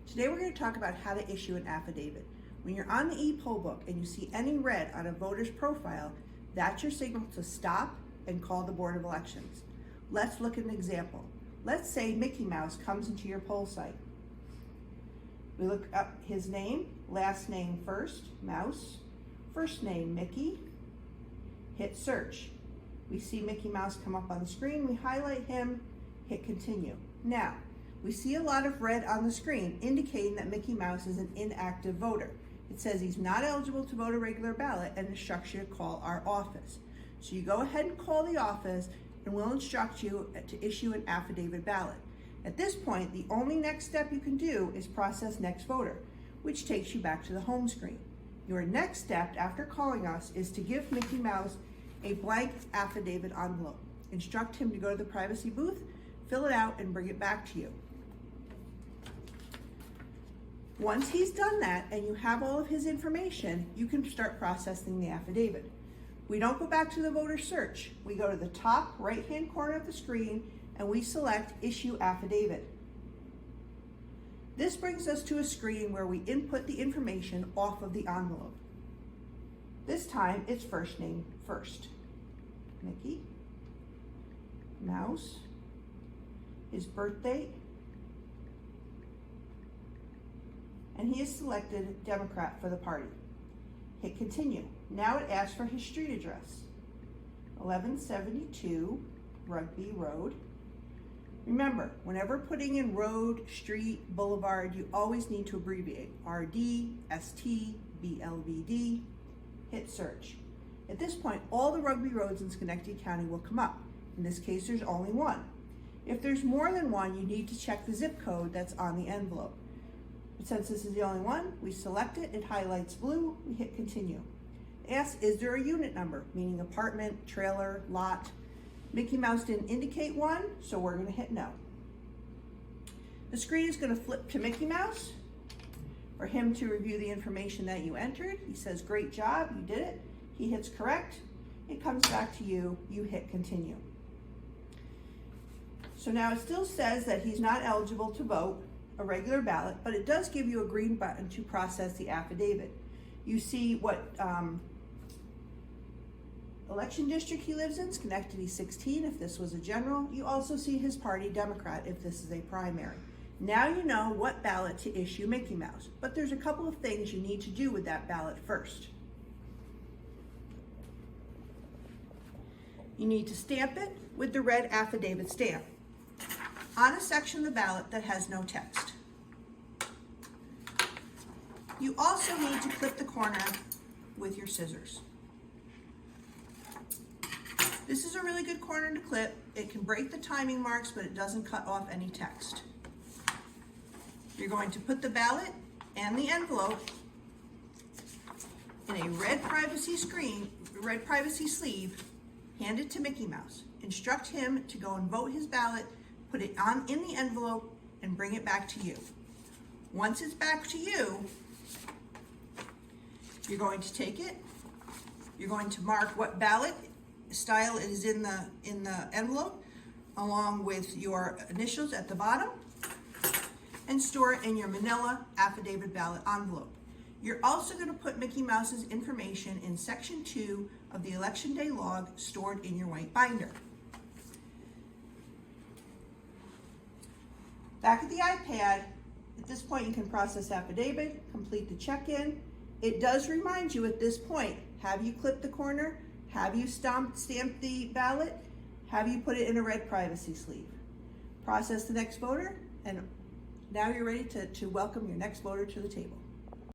Today we're going to talk about how to issue an affidavit. When you're on the e-poll book and you see any red on a voter's profile, that's your signal to stop and call the Board of Elections. Let's look at an example. Let's say Mickey Mouse comes into your poll site. We look up his name, last name first, Mouse, first name Mickey, hit search. We see Mickey Mouse come up on the screen, we highlight him, hit continue. Now, we see a lot of red on the screen indicating that Mickey Mouse is an inactive voter. It says he's not eligible to vote a regular ballot and instructs you to call our office. So you go ahead and call the office and we'll instruct you to issue an affidavit ballot. At this point, the only next step you can do is process next voter, which takes you back to the home screen. Your next step after calling us is to give Mickey Mouse a blank affidavit envelope. Instruct him to go to the privacy booth, fill it out, and bring it back to you. Once he's done that and you have all of his information, you can start processing the affidavit. We don't go back to the voter search. We go to the top right-hand corner of the screen and we select Issue Affidavit. This brings us to a screen where we input the information off of the envelope. This time it's first name first. Mickey Mouse, his birth date, and he is selected Democrat for the party. Hit continue. Now it asks for his street address, 1172 Rugby Road. Remember, whenever putting in road, street, boulevard, you always need to abbreviate RD, ST, BLVD. Hit search. At this point, all the Rugby roads in Schenectady County will come up. In this case, there's only one. If there's more than one, you need to check the zip code that's on the envelope. But since this is the only one, we select it, it highlights blue, we hit continue. It asks, is there a unit number, meaning apartment, trailer, lot? Mickey Mouse didn't indicate one, so we're gonna hit no. The screen is gonna flip to Mickey Mouse for him to review the information that you entered. He says, great job, you did it. He hits correct, it comes back to you, you hit continue. So now it still says that he's not eligible to vote a regular ballot, but it does give you a green button to process the affidavit. You see what election district he lives in, Schenectady 16 if this was a general. You also see his party, Democrat, if this is a primary. Now you know what ballot to issue Mickey Mouse, but there's a couple of things you need to do with that ballot first. You need to stamp it with the red affidavit stamp on a section of the ballot that has no text. You also need to clip the corner with your scissors. This is a really good corner to clip. It can break the timing marks, but it doesn't cut off any text. You're going to put the ballot and the envelope in a red privacy sleeve, hand it to Mickey Mouse. Instruct him to go and vote his ballot, put it in the envelope, and bring it back to you. Once it's back to you, you're going to take it, you're going to mark what ballot style is in the envelope, along with your initials at the bottom, and store it in your manila affidavit ballot envelope. You're also going to put Mickey Mouse's information in section 2 of the election day log stored in your white binder. Back at the iPad, at this point you can process affidavit, complete the check-in. It does remind you at this point, have you clipped the corner? Have you stamped the ballot? Have you put it in a red privacy sleeve? Process the next voter, and now you're ready to welcome your next voter to the table.